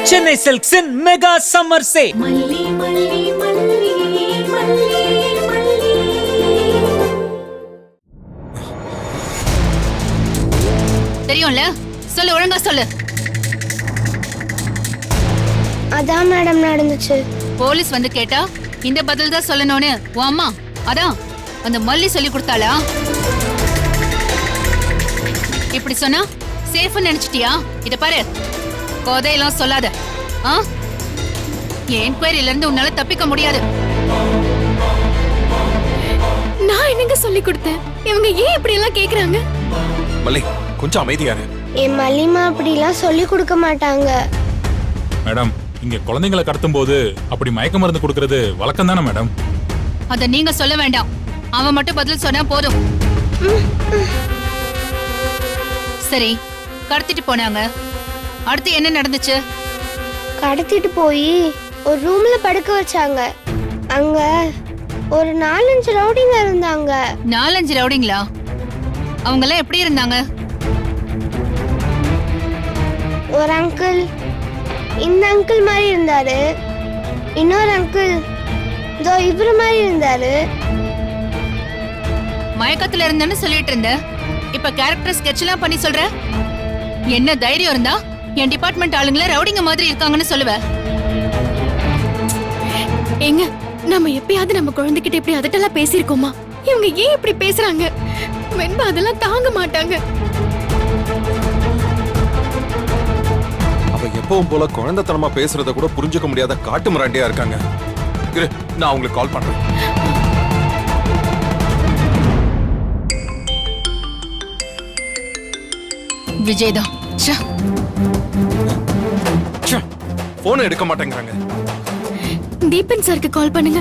Chennai சில்க்ஸின் mega summer சே தெரியும்ல, சொல்லு, ஒழுங்கா சொல்லு. அதான் மேடம் நடந்துச்சு. போலீஸ் வந்து கேட்டா இந்த பதில் தான் சொல்லணும்னு உன் அம்மா அதான் அந்த மல்லி சொல்லி கொடுத்தாளா? இப்படி சொன்னா சேஃப் நினைச்சிட்டியா? இத பாரு, கோதையெல்லாம் சொல்லாத. என் என்கொயரியில இருந்து உன்னால தப்பிக்க முடியாது. நான் என்னங்க சொல்லி கொடுத்தேன்? இவங்க ஏன் இப்படி எல்லாம் கேக்குறாங்க? மல்லி, கொஞ்சம் அமைதியாரு. என் மல்லிமா அப்படிலாம் சொல்லி கொடுக்க மாட்டாங்க. மேடம், இங்க குழந்தைங்களை கடத்தும் போது அப்படி மயக்க மருந்து கொடுக்கறது வழக்கம் தானே மேடம்? அத நீங்க சொல்ல வேண்டாம். அவன் மட்டும் பதில் சொன்னா போதும். சரி, கடத்திட்டு போனாங்க. அடுத்து என்ன நடந்துச்சு? கடத்திட்டு போய் ஒரு ரூம்ல படுக்க வச்சாங்க. அங்க ஒரு 4-5 ரவுடிங்க இருந்தாங்க. 4-5 ரவுடிங்களா? அவங்க எல்லாம் எப்படி இருந்தாங்க? ஒரு அங்கிள் இந்த அங்கிள் மாதிரி இருந்தாரு. இன்னொரு அங்கிள் இதோ இவரு மாதிரி இருந்தாரு. மயக்கத்துல இருந்தேன்னு சொல்லிட்டு இருந்த, இப்ப கேரக்டர் ஸ்கெட்ச் எல்லாம் பண்ணி சொல்ற. என்ன தைரியம் இருந்தா என் டிபார்ட்மெண்ட் ஆளுங்கள ரவுடிங்க மாதிரி இருக்காங்கன்னு சொல்லுவ? ஏங்க, நம்ம எப்பயாவது நம்ம குழந்தைகிட்ட இப்படி அதட்டெல்லாம் பேசியிருக்கோமா? இவங்க ஏன் இப்படி பேசுறாங்க? வெண்பா அதெல்லாம் தாங்க மாட்டாங்க. அவ எப்பவும் போல குழந்தைத்தனமா பேசுறத கூட புரிஞ்சுக்க முடியாத காட்டு மிராண்டியா இருக்காங்க. இரு, நான் உங்களுக்கு கால் பண்றேன். விஜய்தான். போன் எடுக்க மாட்டேங்கிறாங்க. தீபன் சாருக்கு கால் பண்ணுங்க.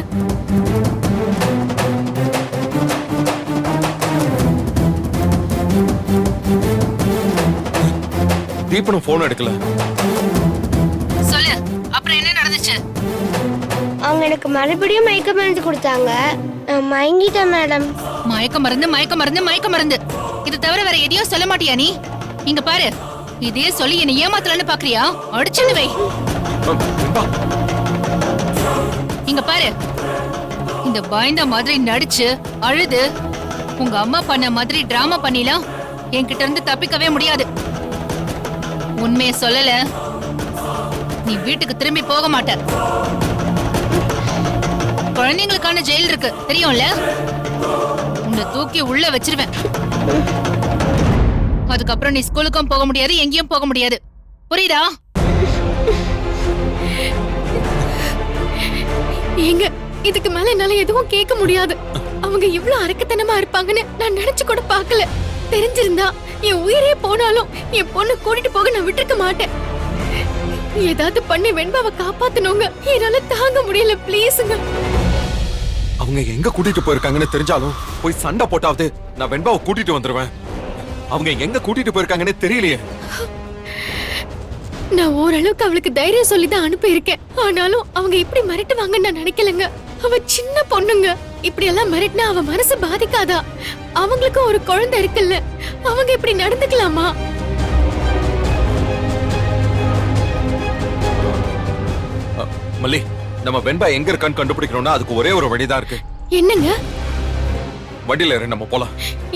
தீபனும் போன் எடுக்கல. சொல்லு, அப்புறம் என்ன நடந்துச்சு? அவங்க எனக்கு மறுபடியும் மயக்க மருந்து கொடுத்தாங்க. நான் மயங்கிட்டேன் மேடம். மயக்க மருந்து, மயக்க மருந்து, மயக்க மருந்து. இது தவிர வேற எதையும் சொல்ல மாட்டியா நீ? இங்க பாரு, இதே சொல்லி என்ன ஏமாத்தலன்னு பாக்குறியா? அடிச்சுன்னு வை. இங்க பாரு, இந்த பயந்த மாதிரி நடிச்சு அழுது உங்க அம்மா பண்ண மாதிரி டிராமா பண்ணிலாம் என்கிட்ட இருந்து தப்பிக்கவே முடியாது. உண்மையை சொல்லல, நீ வீட்டுக்கு திரும்பி போக மாட்ட. குழந்தைங்களுக்கான ஜெயில் இருக்கு தெரியும்ல? உன்னை தூக்கி உள்ள வச்சிருவேன். அதுக்கப்புறம் நீ ஸ்கூலுக்கும் போக முடியாது, எங்கேயும் போக முடியாது. புரியுதா? ஏங்க, இதுக்கு மேல என்னால எதுவும் கேட்க முடியாது. அவங்க இவ்ளோ அரக்கத்தனமா இருப்பாங்கன்னு நான் நினைச்சு கூட பார்க்கல. தெரிஞ்சிருந்தா என் உயிரே போனாலும் என் பொண்ணு கூட்டிட்டு போக நான் விட்டுருக்க மாட்டேன். ஏதாவது பண்ணி வெண்பாவை காப்பாத்தணுங்க. என்னால தாங்க முடியல, ப்ளீஸுங்க. அவங்க எங்க கூட்டிட்டு போயிருக்காங்கன்னு தெரிஞ்சாலும் போய் சண்டை போட்டாவது நான் வெண்பாவை கூட்டிட்டு வந்துருவேன். அவங்க எங்க கூட்டிட்டு போயிருக்காங்கன்னு தெரியலையே. நான் ஓரளவுக்கு அவளுக்கு தைரியம் சொல்லிதான் அனுப்பி இருக்கேன். ஆனாலும் அவங்க இப்படி மிரட்டுவாங்கன்னு நான் நினைக்கலங்க. அவ சின்ன பொண்ணுங்க. இப்படி எல்லாம் மிரட்டினா அவ மனசு பாதிக்காதா? அவங்களுக்கும் ஒரு குழந்தை இருக்குல்ல, அவங்க இப்படி நடந்துக்கலாமா? மல்லி, நம்ம வெண்பா எங்க இருக்கான்னு கண்டுபிடிக்கணும்னா அதுக்கு ஒரே ஒரு வழிதான் இருக்கு. என்னங்க? வண்டியில ஏறு, நம்ம போலாம்.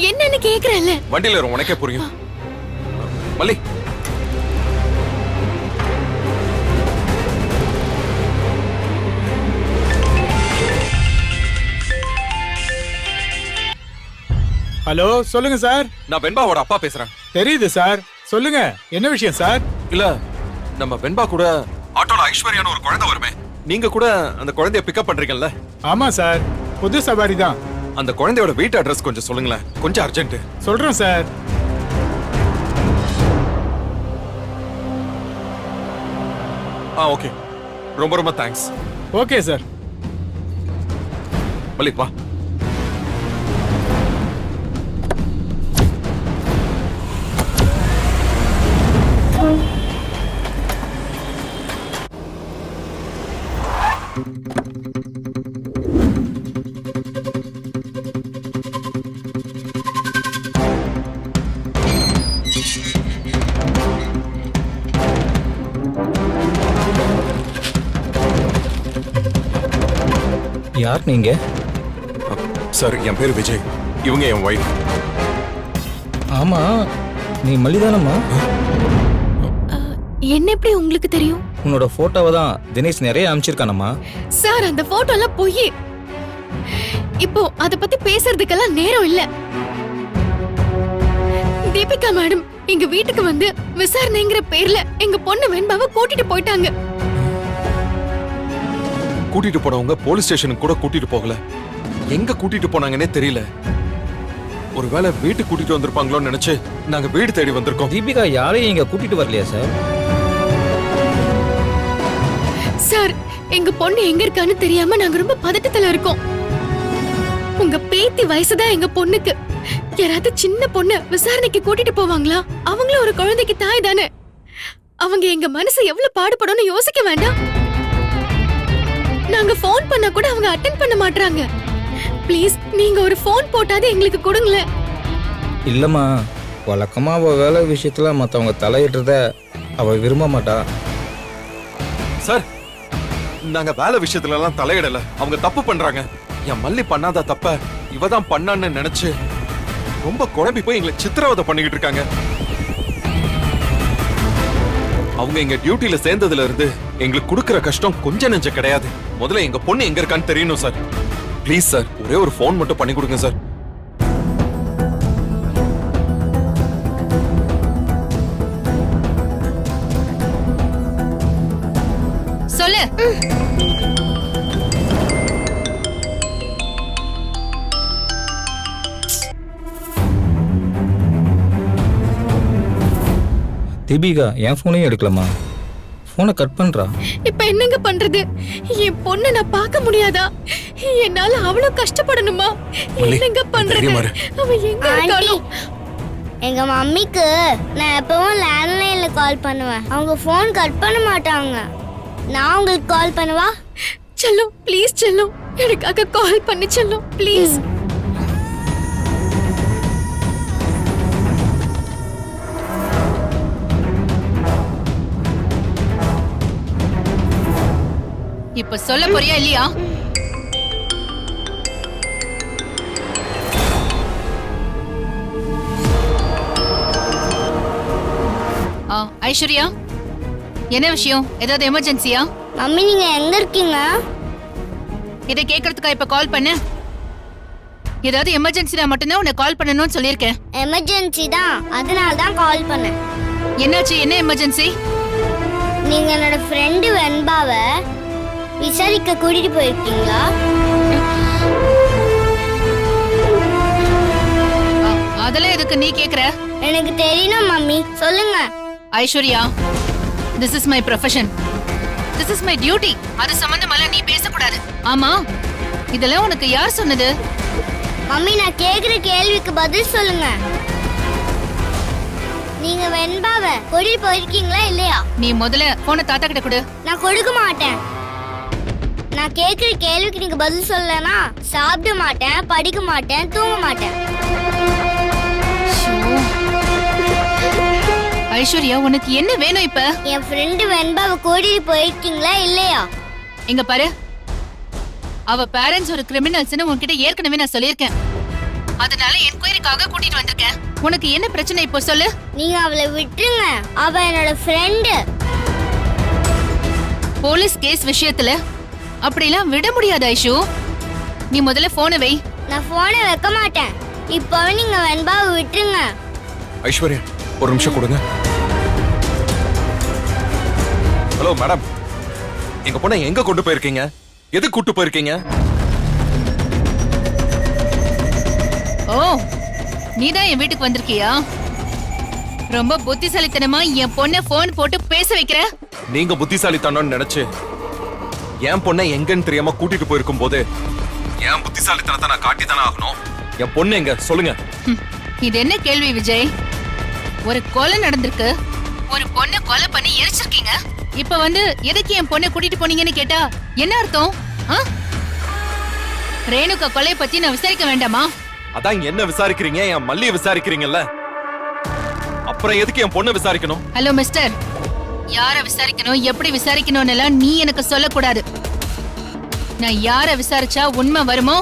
என்னன்னு கேக்குறேன்ல. வண்டியில ஏறு, உனக்கே புரியும். மல்லி, ஹலோ, சொல்லுங்க சார். நான் வெண்பாவோட அப்பா பேசுறேன். தெரியுது சார், சொல்லுங்க. என்ன விஷயம் சார்? இல்ல, நம்ம வெண்பா கூட ஆட்டோல ஐஸ்வர்யான்னு ஒரு குழந்தை வருமே, நீங்க கூட அந்த குழந்தைய பிக்கப் பண்றீங்கல்ல? ஆமா சார், புது சவாரி தான். அந்த குழந்தையோட வீட்டு அட்ரஸ் கொஞ்சம் சொல்லுங்களேன், கொஞ்சம் அர்ஜென்ட். சொல்றேன் சார். ஓகே, ரொம்ப ரொம்ப தேங்க்ஸ். Okay sir. மல்லிக் வா. யார் நீங்க? சார் என் பேர் விஜய், இவங்க என் ஒய்ஃப். ஆமா, நீ மல்லிதானம்மா? என்ன எப்படி உங்களுக்கு தெரியும்? உன்னோட போட்டோவை தான் தினேஷ் நிறைய அனுப்பிச்சிருக்கானம்மா. சார் அந்த போட்டோ எல்லாம் பொய். இப்போ அத பத்தி பேசுறதுக்கெல்லாம் நேரம் இல்ல. தீபிகா மேடம் எங்க வீட்டுக்கு வந்து விசாரணைங்கிற பேர்ல எங்க பொண்ணு வெண்பாவை கூட்டிட்டு போயிட்டாங்க. கூட்டிட்டு போனவங்க போலீஸ் ஸ்டேஷனுக்கு கூட கூட்டிட்டு போகல. எங்க கூட்டிட்டு போனாங்கன்னே தெரியல. ஒருவேளை வீட்டுக்கு கூட்டிட்டு வந்திருப்பாங்களோன்னு நினைச்சு நாங்க வீடு தேடி வந்திருக்கோம். தீபிகா யாரையும் இங்க கூட்டிட்டு வரலையா சார்? சார் எங்க பொண்ணு எங்க இருக்கான்னு தெரியாம நாங்க ரொம்ப பதட்டத்துல இருக்கோம். உங்க பேத்தி வயசுதான் எங்க பொண்ணுக்கு. யாராவது சின்ன பொண்ணு விசாரணைக்கு கூட்டிட்டு போவாங்களா? அவங்களும் ஒரு குழந்தைக்கு தாய் தானே. அவங்க எங்க மனசு எவ்வளவு பாடுபடும்னு யோசிக்க வேண்டாம். நாங்க போன் பண்ணா கூட அவங்க அட்டென்ட் பண்ண மாட்டாங்க. ப்ளீஸ் நீங்க ஒரு போன் போட்டாது எங்களுக்கு கொடுங்களேன். இல்லம்மா, வழக்கமா அவ வேலை விஷயத்துல மத்தவங்க தலையிடுறத அவ விரும்ப மாட்டா. சார், நாங்க வேலை விஷயத்துல எல்லாம் தலையிடல. அவங்க தப்பு பண்றாங்க. என் மல்லி பண்ணாத தப்ப இவதான் பண்ணான்னு நினைச்சு ரொம்ப குழம்பி போய் எங்களை சித்திரவதை பண்ணிக்கிட்டு இருக்காங்க. அவங்க எங்க டியூட்டில சேர்ந்ததுல இருந்து எங்களுக்கு கொடுக்கற கஷ்டம் கொஞ்சம் நெஞ்ச கிடையாது. முதல்ல எங்க பொண்ணு எங்க இருக்கான்னு தெரியணும் சார். ப்ளீஸ் சார், ஒரே ஒரு போன் மட்டும் பண்ணி கொடுங்க சார். சொல்லு. தீபிகா என் போனையும் எடுக்கலாமா? போனை கட் பண்றா. இப்ப என்னங்க பண்றது? என் பொண்ணை நான் பார்க்க முடியாதா? என்னால அவ்வளவு கஷ்டப்படணுமா? மல்லி, என்னங்க பண்றது? தைரியமா இரு. அவ எங்க இருக்காளோ? எங்க மம்மிக்கு நான் எப்பவும் லேண்ட்லைன்ல கால் பண்ணுவேன். அவங்க ஃபோன் கட் பண்ண மாட்டாங்க. நான் உங்களுக்கு கால் பண்ணவா? செல்லம் ப்ளீஸ் செல்லம், எனக்காக கால் பண்ணி செல்லம் ப்ளீஸ். இப்ப சொல்ல போறியா இல்லையா? ஐஸ்வர்யா, என்ன விஷயம்? ஏதாவது எமர்ஜென்சியா? மம்மி நீங்க எங்க இருக்கீங்க? இதை கேட்கறதுக்கா இப்ப கால் பண்ண? ஏதாவது எமர்ஜென்சினா மட்டும்தான் உன்னை கால் பண்ணணும்னு சொல்லியிருக்கேன். எமர்ஜென்சி தான், அதனால தான் கால் பண்ணேன். என்னாச்சு? என்ன எமர்ஜென்சி? நீங்க என்னோட ஃப்ரெண்டு வெண்பாவை விசாரிக்க கூட்டிட்டு போயிருக்கீங்களா? அதெல்லாம் எதுக்கு நீ கேக்குற? எனக்கு தெரியணும் மம்மி, சொல்லுங்க. Aishwarya, this is my profession. This is my duty. அது சம்பந்தமெல்லாம் நீ பேசக்கூடாது. ஆமா, இதெல்லாம் உனக்கு யார் சொன்னது? மம்மி நான் கேக்குற கேள்விக்கு பதில் சொல்லுங்க. நீங்க வெண்பாவை கூட்டிட்டு போயிருக்கீங்களா இல்லையா? நீ முதல்ல போனை தாத்தா கிட்ட கொடு. நான் கொடுக்க மாட்டேன். நான் கேக்குற கேள்விக்கு நீங்க பதில் சொல்லலனா சாப்பிட மாட்டேன், படிக்க மாட்டேன், தூங்க மாட்டேன். ஐஸ்வர்யா, உனக்கு என்ன வேணும் இப்ப? என் ஃப்ரெண்டு வெண்பாவை கூட்டிட்டு போயிருக்கீங்களா இல்லையா? இங்க பாரு, அவ பேரண்ட்ஸ் ஒரு கிரிமினல்ஸ்னு உன்கிட்ட ஏற்கனவே நான் சொல்லியிருக்கேன். அதனால என்கொயரிக்காக கூட்டிட்டு வந்திருக்கேன். உனக்கு என்ன பிரச்சனை இப்போ சொல்லு? நீங்க அவளை விட்டுருங்க. அவ என்னோட ஃப்ரெண்டு. போலீஸ் கேஸ் விஷயத்துல அப்படிலாம் விட முடியாது ஐஷு. நீ முதல்ல போனை வை. நான் போனை வைக்க மாட்டேன். இப்பவே நீங்க வெண்பாவை விட்டுருங்க. ஐஸ்வர்யா, ஒரு நிமிஷம் கொடுங்க. ஹலோ மேடம், எங்க பொண்ணை எங்க கொண்டு போயிருக்கீங்க? எது கூட்டு போயிருக்கீங்க? ஓ, நீதான் என் வீட்டுக்கு வந்திருக்கியா? ரொம்ப புத்திசாலித்தனமா என் பொண்ணை போன் போட்டு பேச வைக்கிற. நீங்க புத்திசாலித்தனம்னு நினைச்சு என் பொண்ணை எங்கன்னு தெரியாம கூட்டிட்டு போயிருக்கும் போது என் புத்திசாலித்தனத்தை நான் காட்டித்தானே ஆகணும். என் பொண்ணு எங்க சொல்லுங்க. இது என்ன கேள்வி விஜய்? ஒரு கொலை நடந்திருக்கு, ஒரு பொண்ணை கொலை பண்ணி எரிச்சிருக்கீங்க. இப்ப வந்து எதுக்கு என் பொண்ணை கூட்டிட்டு போனீங்கன்னு கேட்டா என்ன அர்த்தம்? ரேணுகா கொலை பத்தி நான் விசாரிக்க வேண்டாமா? அதான் என்ன விசாரிக்கிறீங்க? என் மல்லியை விசாரிக்கிறீங்கல்ல, அப்புறம் எதுக்கு என் பொண்ணை விசாரிக்கணும்? ஹலோ மிஸ்டர், யார விசாரிக்கணும் எப்படி விசாரிக்கணும்னு எல்லாம் நீ எனக்கு சொல்லக்கூடாது. நான் யார விசாரிச்சா உண்மை வருமோ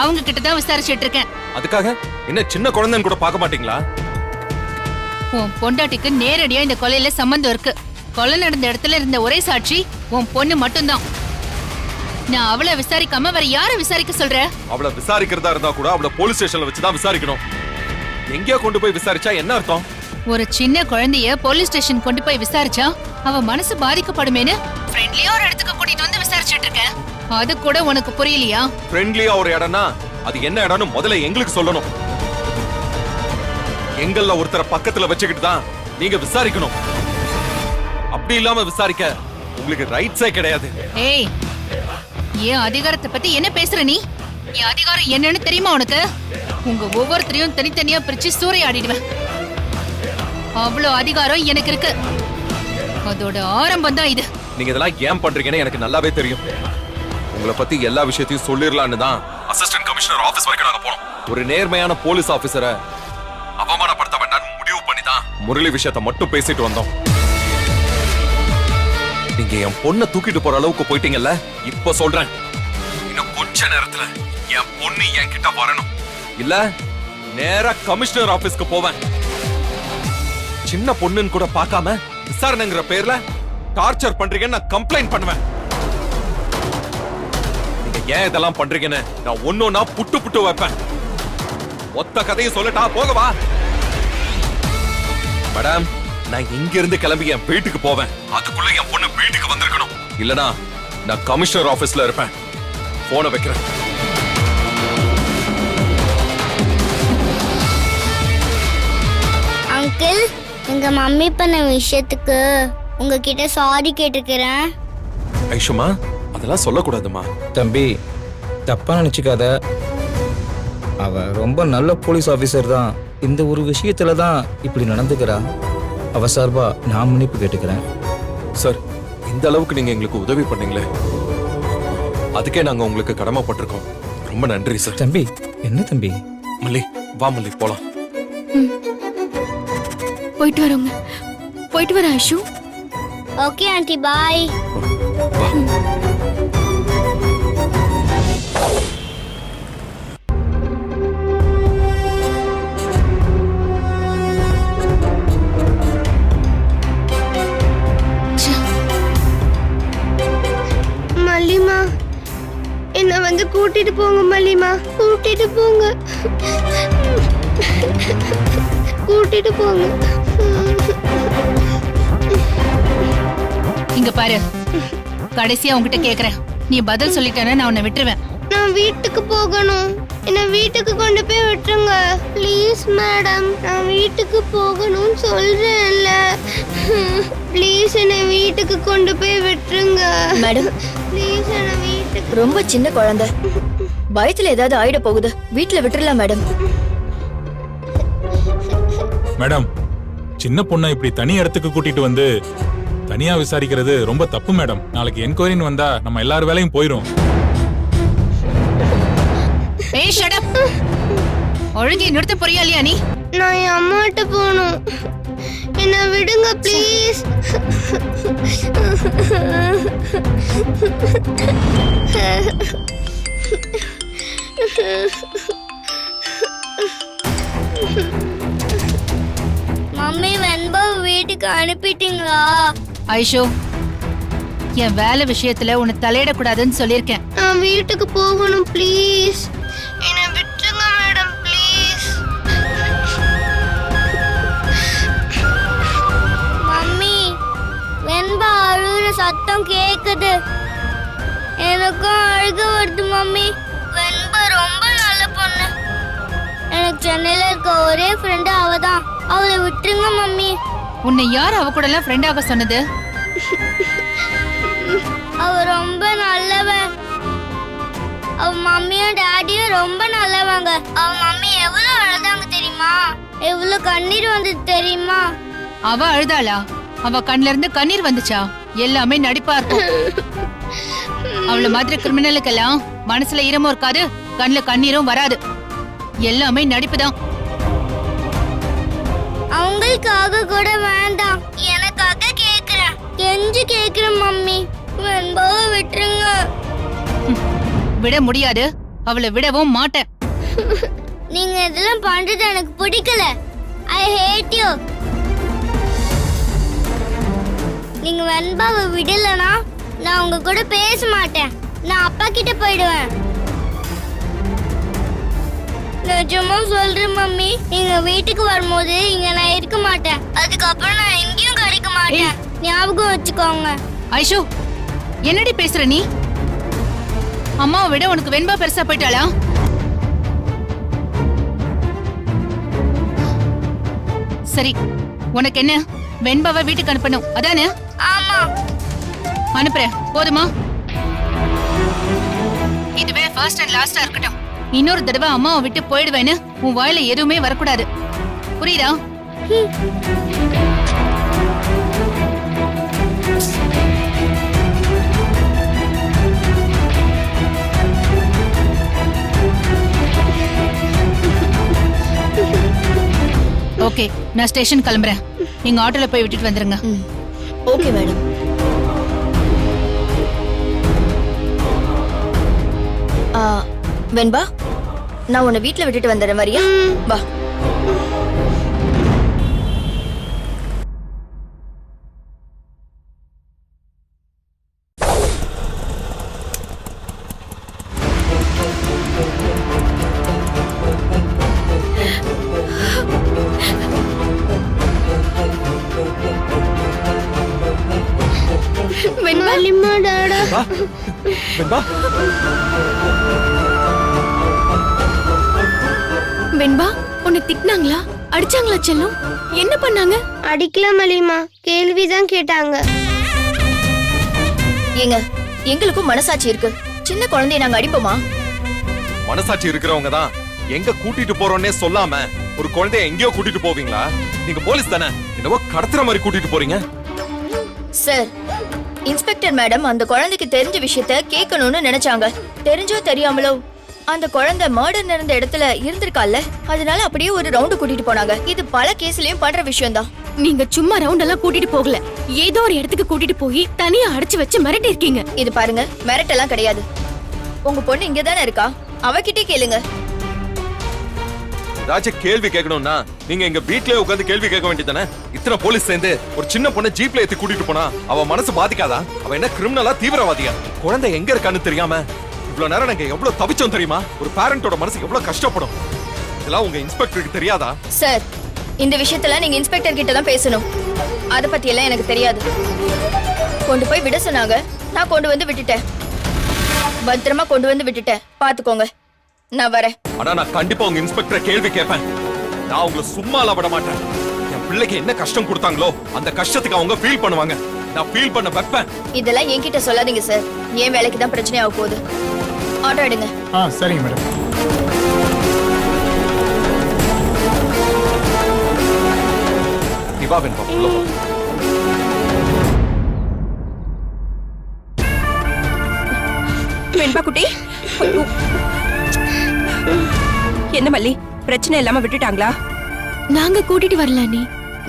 அவங்க கிட்ட தான் விசாரிச்சிட்டு இருக்கேன். அதுக்காக என்ன சின்ன குழந்தைன்னு கூட பார்க்க மாட்டீங்களா? உன் பொண்டாட்டிக்கு நேரடியா இந்த கொலையில சம்பந்தம் இருக்கு. கொலை நடந்த இடத்துல இருந்த ஒரே சாட்சி உன் பொண்ணு மட்டும்தான். நான் அவளை விசாரிக்காம வேற யார விசாரிக்க சொல்ற? அவளை விசாரிக்கிறதா இருந்தா கூட அவளை போலீஸ் ஸ்டேஷன்ல வச்சுதான் விசாரிக்கணும். எங்கேயோ கொண்டு போய் விசாரிச்சா என்ன அர்த்தம்? ஒரு சின்ன குழந்தைய போலீஸ் ஸ்டேஷன் கொண்டு போய் விசாரிச்சா அவ மனசு பாதிக்கப்படுமேன்னு ஃப்ரெண்ட்லியா ஒரு இடத்துக்கு கூட்டிட்டு வந்து விசாரிச்சுட்டு இருக்கேன். அது கூட உனக்கு புரியலையா? ஃப்ரெண்ட்லியா ஒரு இடம்னா அது என்ன இடம்னு முதல்ல எங்களுக்கு சொல்லணும். எங்கள்ல ஒருத்தரை பக்கத்துல வச்சுக்கிட்டு தான் நீங்க விசாரிக்கணும். அப்படி இல்லாம விசாரிக்க உங்களுக்கு ரைட்ஸே கிடையாது. ஏய், என் அதிகாரத்தை பத்தி என்ன பேசுற நீ? என் அதிகாரம் என்னன்னு தெரியுமா உனக்கு? உங்க ஒவ்வொருத்தரையும் தனித்தனியா பிரிச்சு சூறையாடிடுவேன். அவ்வளவு அதிகாரம் எனக்கு இருக்கு. அதோட ஆரம்பம் தான் இது. நீங்க இதெல்லாம் ஏன் பண்றீங்கன்னு எனக்கு நல்லாவே தெரியும். உங்களை பத்தி எல்லா விஷயத்தையும் சொல்லிடலான்னு தான் அசிஸ்டன்ட் கமிஷனர் ஆபீஸ் வரைக்கும் நாங்க போனோம். ஒரு நேர்மையான போலீஸ் ஆபீசரை அவமானப்படுத்த வேண்டாம்னு முடிவு பண்ணி தான் முரளி விஷயத்தை மட்டும் பேசிட்டு வந்தோம். நீங்க என் பொண்ணை தூக்கிட்டு போற அளவுக்கு போயிட்டீங்கல்ல, இப்ப சொல்றேன், இன்னும் கொஞ்ச நேரத்துல என் பொண்ணு என் கிட்ட வரணும். இல்ல நேரா கமிஷனர் ஆபீஸ்க்கு போவேன். சின்ன பொண்ணுன்னு கூட பார்க்காம விசாரணைங்கிற பேர்ல டார்ச்சர் பண்றீங்கன்னு நான் கம்ப்ளைண்ட் பண்ணுவேன். நீங்க ஏன் இதெல்லாம் பண்றீங்கன்னு நான் ஒன்னொன்னா புட்டு புட்டு வைப்பேன். மொத்த கதையை சொல்லட்டா? போகவா மேடம்? நான் இங்க இருந்து கிளம்பி என் வீட்டுக்கு போவேன். அதுக்குள்ள என் பொண்ணு வீட்டுக்கு வந்திருக்கணும். இல்லனா நான் கமிஷனர் ஆபீஸ்ல இருப்பேன். போனை வைக்கிறேன். அங்கிள், எங்க மம்மி பண்ண விஷயத்துக்கு உங்ககிட்ட சாரி கேட்டுக்கிறேன். ஐஷுமா, அதெல்லாம் சொல்லக்கூடாதுமா. தம்பி, தப்பா நினைச்சுக்காத. அவ ரொம்ப நல்ல போலீஸ் ஆபீசர் தான். இந்த ஒரு விஷயத்துல தான் இப்படி நடந்துக்கிறா. அவ சார்பா நான் மன்னிப்பு கேட்டுக்கிறேன். சார், இந்த அளவுக்கு நீங்க எங்களுக்கு உதவி பண்ணீங்களே, அதுக்கே நாங்க உங்களுக்கு கடமைப்பட்டிருக்கோம். ரொம்ப நன்றி சார். தம்பி, என்ன தம்பி? மல்லி, வா மல்லி, போலாம். போயிட்டு வரோங்க. போயிட்டு வர ஐஷு. ஓகே ஆண்டி, பாய். வா. மல்லிமா, என்ன வந்து கூட்டிட்டு போங்க. மல்லிமா, கூட்டிட்டு போங்க. கூட்டிட்டு போங்க. இங்க பாரு, கடைசியா உன்கிட்ட கேக்குறேன். நீ பதில் சொல்லிட்டேன்னா நான் உன்னை விட்டுருவேன். நான் வீட்டுக்கு போகணும். என்ன வீட்டுக்கு கொண்டு போய் விட்டுருங்க ப்ளீஸ் மேடம். நான் வீட்டுக்கு போகணும்னு சொல்றேன்ல. ப்ளீஸ் என்ன வீட்டுக்கு கொண்டு போய் விட்டுருங்க மேடம். ப்ளீஸ் என்ன வீட்டுக்கு. ரொம்ப சின்ன குழந்தை, பயத்துல ஏதாவது ஆயிட போகுது. வீட்டுல விட்டுறலாம் மேடம். மேடம், சின்ன பொண்ணை இப்படி தனி இடத்துக்கு கூட்டிட்டு வந்து தனியா விசாரிக்கிறது ரொம்ப தப்பு மேடம். நாளைக்கு என்கொயரின்னு வந்தா நம்ம எல்லார் வேலையும் போயிரும். ஏய், ஷட் அப். ஒழுங்கி நிறுத்த போறியா இல்லையா நீ? நான் என் அம்மாட்ட போகணும். என்ன விடுங்க ப்ளீஸ். மம்மி, வெண்பா வீட்டுக்கு அனுப்பிட்டீங்களா? ஐஷோ, என் வேலை விஷயத்துல உன்னை தலையிடக்கூடாதுன்னு சொல்லியிருக்கேன். நான் வீட்டுக்கு போகணும் ப்ளீஸ். என்ன விட்டுருங்க மேடம் ப்ளீஸ். மம்மி, வெண்பா அழுகுற சத்தம் கேக்குது. எனக்கும் அழுக வருது மம்மி. வெண்பா ரொம்ப நல்ல பொண்ணு. எனக்கு சென்னையில இருக்க ஒரே ஃப்ரெண்டு அவதான். அவளை விட்டுருங்க மம்மி. உன்னை யார் அவ கூட எல்லாம் ஃப்ரெண்ட் ஆக சொன்னது? அவ ரொம்ப நல்லவ. அவ மம்மியும் டாடியும் ரொம்ப நல்லவங்க. அவ மம்மி எவ்வளவு அழுதாங்க தெரியுமா? எவ்வளவு கண்ணீர் வந்தது தெரியுமா? அவ அழுதாளா? அவ கண்ணுல இருந்து கண்ணீர் வந்துச்சா? எல்லாமே நடிப்பா இருக்கும். அவள மாதிரி கிரிமினலுக்கெல்லாம் மனசுல ஈரமும் இருக்காது, கண்ணுல கண்ணீரும் வராது. எல்லாமே நடிப்புதான். அவங்களுக்காக கூட வேண்டாம், எனக்காக கேக்குறேன். கெஞ்சி கேக்குறேன் மம்மி. வெண்பாவை விட்டுருங்க. விட முடியாது, அவளை விடவும் மாட்டேன். நீங்க இதெல்லாம் பண்றது எனக்கு பிடிக்கல. ஐ ஹேட் யூ. நீங்க வெண்பாவை விடலனா நான் உங்க கூட பேச மாட்டேன். நான் அப்பா கிட்ட போயிடுவேன். நிஜமா சொல்றேன் மம்மி. நீங்க வீட்டுக்கு வரும்போது இங்க நான் இருக்க மாட்டேன். அதுக்கப்புறம் நான் எங்கேயும் கிடைக்க மாட்டேன். ஞாபகம் வச்சுக்கோங்க. ஐஷு, என்னடி பேசுற நீ? அம்மாவை விட உனக்கு வெண்பா பெருசா போயிட்டாளா? சரி, உனக்கு என்ன, வெண்பாவை வீட்டுக்கு அனுப்பணும் அதானே? ஆமா. அனுப்புறேன், போதுமா? இதுவே ஃபர்ஸ்ட் அண்ட் லாஸ்டா இருக்கட்டும். இன்னொரு தடவை அம்மாவை விட்டு போயிடுவேன்னு உன் வாயில எதுவுமே வரக்கூடாது, புரியுதா? ஓகே, நான் ஸ்டேஷன் கிளம்புறேன். நீங்க ஆட்டோல போய் விட்டுட்டு வந்துருங்க. Okay madam. வெண்பா, நான் உன்னை வீட்ல விட்டுட்டு வந்துடுறேன், வரியா? வா. வெண்பா டாடா. வெண்பா, வெண்பா, உன்னை திட்டினாங்களா, அடிச்சாங்களா செல்லம்? என்ன பண்ணாங்க? அடிக்கல மலிமா, கேள்விதான் கேட்டாங்க. ஏங்க, எங்களுக்கும் மனசாட்சி இருக்கு. சின்ன குழந்தைய நாங்க அடிப்போமா? மனசாட்சி இருக்கிறவங்க தான் எங்க கூட்டிட்டு போறோம்னே சொல்லாம ஒரு குழந்தைய எங்கேயோ கூட்டிட்டு போவீங்களா? நீங்க போலீஸ் தானே, என்னவோ கடத்துற மாதிரி கூட்டிட்டு போறீங்க. சார், இன்ஸ்பெக்டர் மேடம் அந்த குழந்தைக்கு தெரிஞ்ச விஷயத்த கேட்கணும்னு நினைச்சாங்க. தெரிஞ்சோ தெரியாமலோ அந்த குழந்தை மர்டர் நடந்த இடத்துல இருந்திருக்கால, அதனால அப்படியே ஒரு ரவுண்டு கூட்டிட்டு போனாங்க. இது பல கேஸ்லயும் பண்ற விஷயம் தான். நீங்க சும்மா ரவுண்ட் எல்லாம் கூட்டிட்டு போகல, ஏதோ ஒரு இடத்துக்கு கூட்டிட்டு போய் தனியா அடைச்சு வச்சு மிரட்டி இருக்கீங்க. இது பாருங்க, மிரட்டெல்லாம் கிடையாது. உங்க பொண்ணு இங்க தானே இருக்கா, அவகிட்டே கேளுங்க. ஏதாச்சும் கேள்வி கேட்கணும்னா நீங்க எங்க வீட்லயே உட்கார்ந்து கேள்வி கேட்க வேண்டியதானே? இத்தனை போலீஸ் சேர்ந்து ஒரு சின்ன பொண்ணை ஜீப்ல ஏத்தி கூட்டிட்டு போனா அவ மனசு பாதிக்காதா? அவ என்ன கிரிமினலா, தீவிரவாதியா? குழந்தை எங்க இருக்கான்னு தெரியாம இவ்வளவு நேரம் நாங்க எவ்வளவு தவிச்சோம் தெரியுமா? ஒரு பேரண்டோட மனசு எவ்வளவு கஷ்டப்படும். இதெல்லாம் உங்க இன்ஸ்பெக்டருக்கு தெரியாதா? சார், இந்த விஷயத்துல நீங்க இன்ஸ்பெக்டர் கிட்ட தான் பேசணும். அத பத்தி எல்லாம் எனக்கு தெரியாது. கொண்டு போய் விட சொன்னாங்க, நான் கொண்டு வந்து விட்டுட்டேன். பத்திரமா கொண்டு வந்து விட்டுட்டேன், பாத்துக்கோங்க. நான் வரேன். ஆனா நான் கண்டிப்பா உங்க இன்ஸ்பெக்டரை கேள்வி கேட்பேன். நான் உங்களை சும்மால விட மாட்டேன். என் பிள்ளைக்கு என்ன கஷ்டம் கொடுத்தாங்களோ அந்த கஷ்டத்துக்கு அவங்க ஃபீல் பண்ணுவாங்க. நான் ஃபீல் பண்ண வைப்பேன். இதெல்லாம் என்கிட்ட சொல்லாதீங்க சார், என் வேலைக்கு தான் பிரச்சனை ஆக போகுது. ஆட்டோ எடுங்க. சரிங்க மேடம். திவா வெண்பா, உள்ள போ. வெண்பா குட்டி, என்ன மல்லி, பிரச்சனை இல்லாம விட்டுட்டாங்களா? நாங்க கூட்டிட்டு வரல நீ.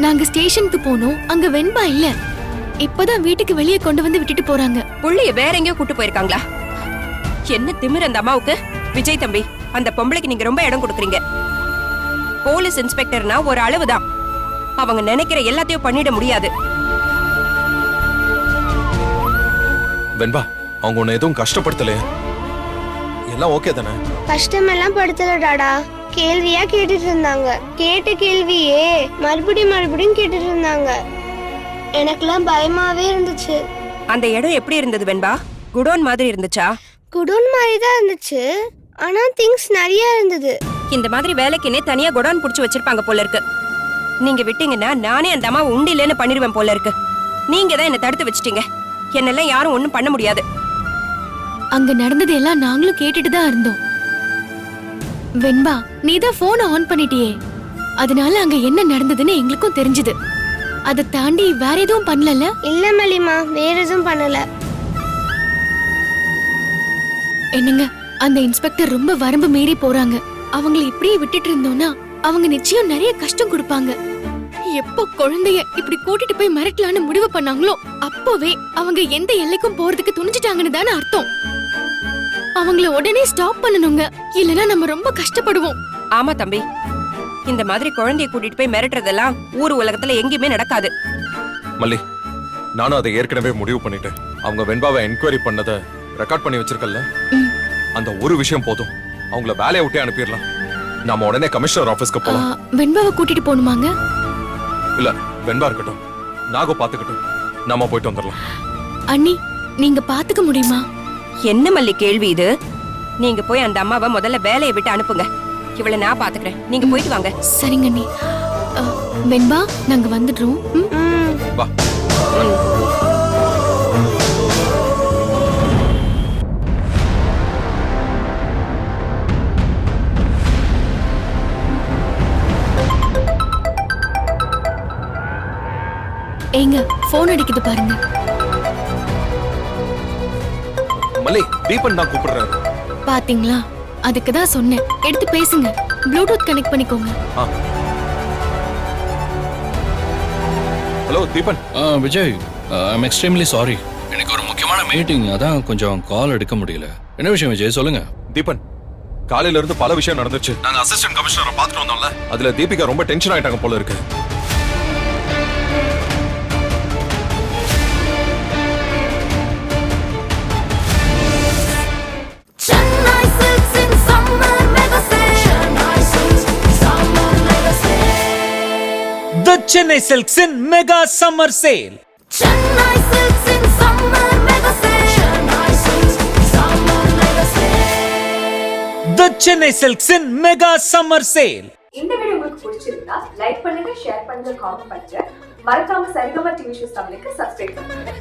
நாங்க ஸ்டேஷனுக்கு போனோம், அங்க வெண்பா இல்ல. இப்பதான் வீட்டுக்கு வெளியே கொண்டு வந்து விட்டுட்டு போறாங்க. புள்ளைய வேற எங்கேயோ கூட்டு போயிருக்காங்களா? என்ன திமிர் அந்த அம்மாவுக்கு? விஜய் தம்பி, அந்த பொம்பளைக்கு நீங்க ரொம்ப இடம் கொடுக்குறீங்க. போலீஸ் இன்ஸ்பெக்டர்னா ஒரு அளவுதான், அவங்க நினைக்கிற எல்லாத்தையும் பண்ணிட முடியாது. வெண்பா, அவங்க உன்னை எதுவும் கஷ்டப்படுத்தலையா? எல்லாம் ஓகே தானே? கஷ்டமெல்லாம் படுத்தல டாடா. கேள்வியா கேட்டுட்டு இருந்தாங்க. கேட்ட கேள்வியே மறுபடியும் கேட்டுட்டு இருந்தாங்க. எனக்குலாம் பயமாவே இருந்துச்சு. அந்த இடம் எப்படி இருந்தது வெண்பா? குடோன் மாதிரி இருந்துச்சா? குடோன் மாதிரி தான் இருந்துச்சு, ஆனா திங்ஸ் நிறைய இருந்தது. இந்த மாதிரி வேலைக்குன்னே தனியா குடோன் புடிச்சு வச்சிருப்பாங்க போல இருக்கு. நீங்க விட்டீங்கன்னா நானே அந்த அம்மா உண்டு இல்லைன்னு பண்ணிடுவேன் போல இருக்கு. நீங்க தான் என்ன தடுத்து வச்சிட்டீங்க. என்னெல்லாம் யாரும் ஒண்ணும் பண்ண முடியாது. அங்க நடந்தது எல்லாம் நாங்களும் கேட்டுட்டு தான் இருந்தோம். வெண்பா, நீ தான் போனை ஆன் பண்ணிட்டியே, அதனால அங்க என்ன நடந்ததுன்னு எங்களுக்கும் தெரிஞ்சது. அதை தாண்டி வேற எதுவும் பண்ணல. இல்ல மலிமா, வேற எதுவும் பண்ணல. என்னங்க, அந்த இன்ஸ்பெக்டர் ரொம்ப வரம்பு மீறி போறாங்க. அவங்களை இப்படியே விட்டுட்டு இருந்தோம்னா அவங்க நிச்சயம் நிறைய கஷ்டம் கொடுப்பாங்க. எப்போ குழந்தைய இப்படி கூட்டிட்டு போய் மிரட்டலான்னு முடிவு பண்ணாங்களோ அப்பவே அவங்க எந்த எல்லைக்கும் போறதுக்கு துணிஞ்சிட்டாங்கன்னு தானே அர்த்தம். அவங்கள உடனே ஸ்டாப் பண்ணணுங்க, இல்லனா நம்ம ரொம்ப கஷ்டப்படுவோம். ஆமா தம்பி, இந்த மாதிரி குழந்தைய கூட்டிட்டு போய் மிரட்டுறதெல்லாம் ஊர் உலகத்துல எங்கேயுமே நடக்காது. மல்லி, நானும் அதை ஏற்கனவே முடிவு பண்ணிட்டேன். அவங்க வெண்பாவை என்கொயரி பண்ணதை ரெக்கார்ட் பண்ணி வச்சிருக்கல, அந்த ஒரு விஷயம் போதும். அவங்கள வேலையை விட்டே அனுப்பிடலாம். நாம உடனே கமிஷனர் ஆபீஸ்க்கு போலாம். வெண்பாவை கூட்டிட்டு போகணுமாங்க? இல்ல, வெண்பா இருக்கட்டும், நாகோ பாத்துக்கட்டும், நாம போயிட்டு வந்துடலாம். அண்ணி, நீங்க பாத்துக்க முடியுமா? என்ன மல்லி கேள்வி இது? நீங்க போய் அந்த அம்மாவை முதல்ல வேலையை விட்டு அனுப்புங்க. இவளை நான் பாத்துக்கிறேன், நீங்க போயிட்டு வாங்க. சரிங்க அண்ணி. வெண்பா, நாங்க வந்துடுறோம். வா. ஏங்க, போன் அடிக்குது பாருங்க. மல்லி, தீபன் தான் கூப்பிடுறாரு. பாத்தீங்களா? அதுக்கு தான் சொன்னேன், எடுத்து பேசுங்க. ப்ளூடூத் கனெக்ட் பண்ணிக்கோங்க. Hello Deepan. Vijay, I'm extremely sorry. எனக்கு ஒரு முக்கியமான மீட்டிங், அதான் கொஞ்சம் கால் எடுக்க முடியல. என்ன விஷயம் விஜய், சொல்லுங்க. தீபன், காலையில இருந்து பல விஷயம் நடந்துச்சு. நாங்க அசிஸ்டன்ட் கமிஷனரை பார்த்துட்டு வந்தோம்ல, அதுல தீபிகா ரொம்ப டென்ஷன் ஆயிட்டாங்க போல இருக்கு. The Chennai Silks in Mega Summer Sale. Chennai Silks in summer mega sale. Chennai Silks summer mega sale. The Chennai Silks in Mega Summer Sale. இந்த வீடியோ உங்களுக்கு பிடிச்சிருந்தா லைக் பண்ணுங்க, ஷேர் பண்ணுங்க, காமெண்ட் பண்ணுங்க. மறக்காம சரிகமா டிவி ஷோஸ் தமிழுக்கு subscribe பண்ணுங்க.